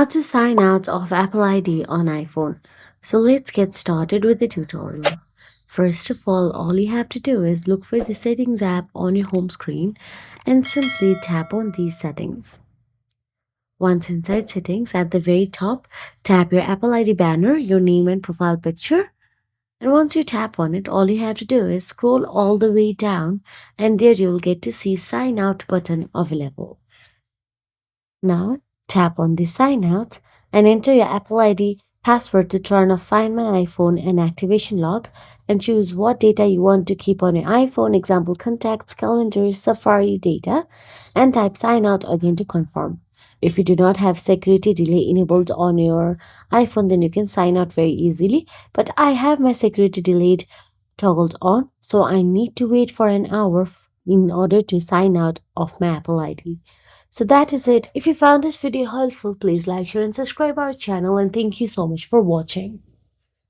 How to sign out of Apple ID on iPhone. So let's get started with the tutorial. First of all you have to do is look for the Settings app on your home screen and simply tap on these settings. Once inside Settings, at the very top, tap your Apple ID banner, your name and profile picture. And once you tap on it, all you have to do is scroll all the way down and there you will get to see Sign Out button available. Now, tap on the Sign Out and enter your Apple ID password to turn off Find My iPhone and Activation Lock and choose what data you want to keep on your iPhone, example contacts, calendar, Safari data, and type Sign Out again to confirm. If you do not have security delay enabled on your iPhone, then you can sign out very easily. But I have my security delayed toggled on, so I need to wait for an hour in order to sign out of my Apple ID. So that is it. If you found this video helpful, please like, share and subscribe our channel, and thank you so much for watching.